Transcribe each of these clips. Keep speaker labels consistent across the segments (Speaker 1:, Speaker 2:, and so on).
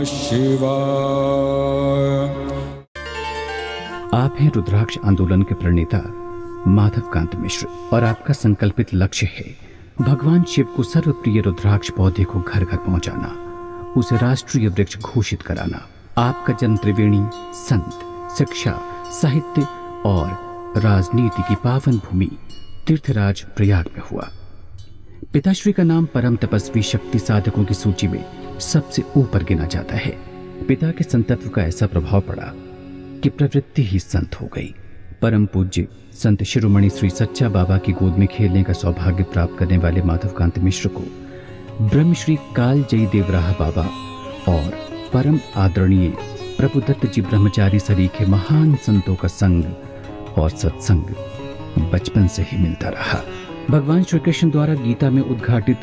Speaker 1: शिवाय।
Speaker 2: आप हैं रुद्राक्ष आंदोलन के प्रणेता माधवकांत मिश्र और आपका संकल्पित लक्ष्य है भगवान शिव को सर्वप्रिय रुद्राक्ष पौधे को घर घर पहुंचाना, उसे राष्ट्रीय वृक्ष घोषित कराना। आपका जन्म त्रिवेणी, संत, शिक्षा, साहित्य और राजनीति की पावन भूमि तीर्थराज प्रयाग में हुआ। पिताश्री का नाम परम तपस्वी शक्ति साधकों की सूची में सबसे ऊपर गिना जाता है। पिता के संतत्व का ऐसा प्रभाव पड़ा कि प्रवृत्ति ही संत हो गई। परम पूज्य संत शिरोमणि श्री सच्चा बाबा की गोद में खेलने का सौभाग्य प्राप्त करने वाले माधवकांत मिश्र को ब्रह्मश्री कालजयी देवराह बाबा और परम आदरणीय प्रभुदत्त जी ब्रह्मचारी सरीखे महान संतों का संग और सत्संग बचपन से ही मिलता रहा। भगवान श्री कृष्ण द्वारा गीता में उद्घाटित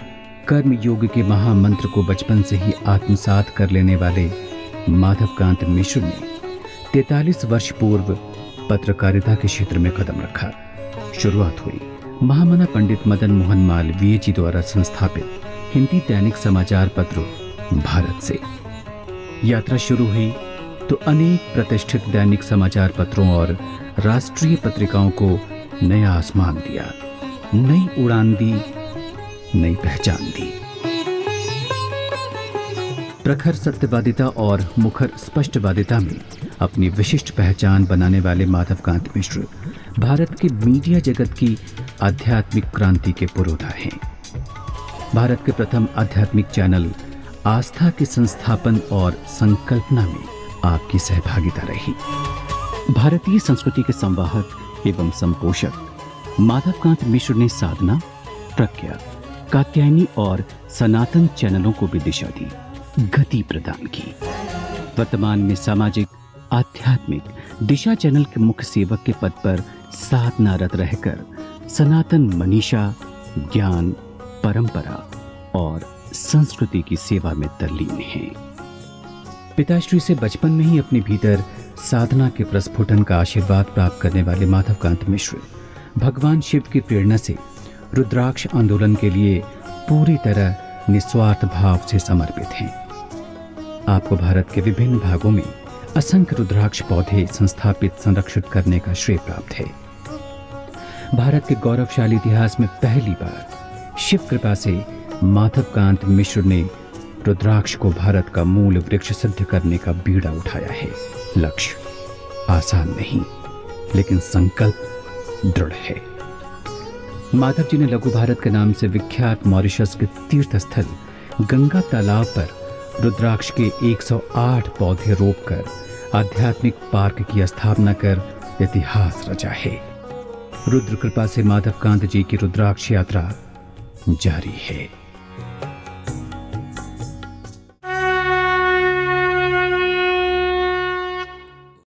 Speaker 2: कर्म योग के महामंत्र को बचपन से ही आत्मसात कर लेने वाले माधवकांत मिश्र ने 43 वर्ष पूर्व पत्रकारिता के क्षेत्र में कदम रखा। शुरुआत हुई महामना पंडित मदन मोहन मालवीय जी द्वारा संस्थापित हिंदी दैनिक समाचार पत्र भारत से। यात्रा शुरू हुई तो अनेक प्रतिष्ठित दैनिक समाचार पत्रों और राष्ट्रीय पत्रिकाओं को नया आसमान दिया, नई उड़ान दी, नई पहचान दी। प्रखर सत्यवादिता और मुखर स्पष्टवादिता में अपनी विशिष्ट पहचान बनाने वाले माधवकांत मिश्र भारत के मीडिया जगत की आध्यात्मिक क्रांति के पुरोधा हैं। भारत के प्रथम आध्यात्मिक चैनल आस्था के संस्थापन और संकल्पना में आपकी सहभागिता रही। भारतीय संस्कृति के संवाहक एवं संपोषक माधवकांत मिश्र ने साधना, प्रज्ञा, कात्यायनी और सनातन चैनलों को भी दिशा दी, गति प्रदान की। वर्तमान में सामाजिक आध्यात्मिक दिशा चैनल के मुख्य सेवक के पद पर साधनारत रहकर सनातन मनीषा, ज्ञान, परंपरा और संस्कृति की सेवा में तल्लीन हैं। पिताश्री से बचपन में ही अपने भीतर साधना के प्रस्फुटन का आशीर्वाद प्राप्त करने वाले माधवकांत मिश्र भगवान शिव की प्रेरणा से रुद्राक्ष आंदोलन के लिए पूरी तरह निस्वार्थ भाव से समर्पित हैं। आपको भारत के विभिन्न भागों में असंख्य रुद्राक्ष पौधे संस्थापित संरक्षित करने का श्रेय प्राप्त है। भारत के गौरवशाली इतिहास में पहली बार शिव कृपा से माधवकांत मिश्र ने रुद्राक्ष को भारत का मूल वृक्ष सिद्ध करने का बीड़ा उठाया है। लक्ष्य आसान नहीं, लेकिन संकल्प दृढ़ है। माधव जी ने लघु भारत के नाम से विख्यात मॉरिशस के तीर्थ स्थल गंगा तालाब पर रुद्राक्ष के 108 पौधे रोपकर आध्यात्मिक पार्क की स्थापना कर इतिहास रचा है। रुद्र कृपा से माधवकांत जी की रुद्राक्ष यात्रा जारी है।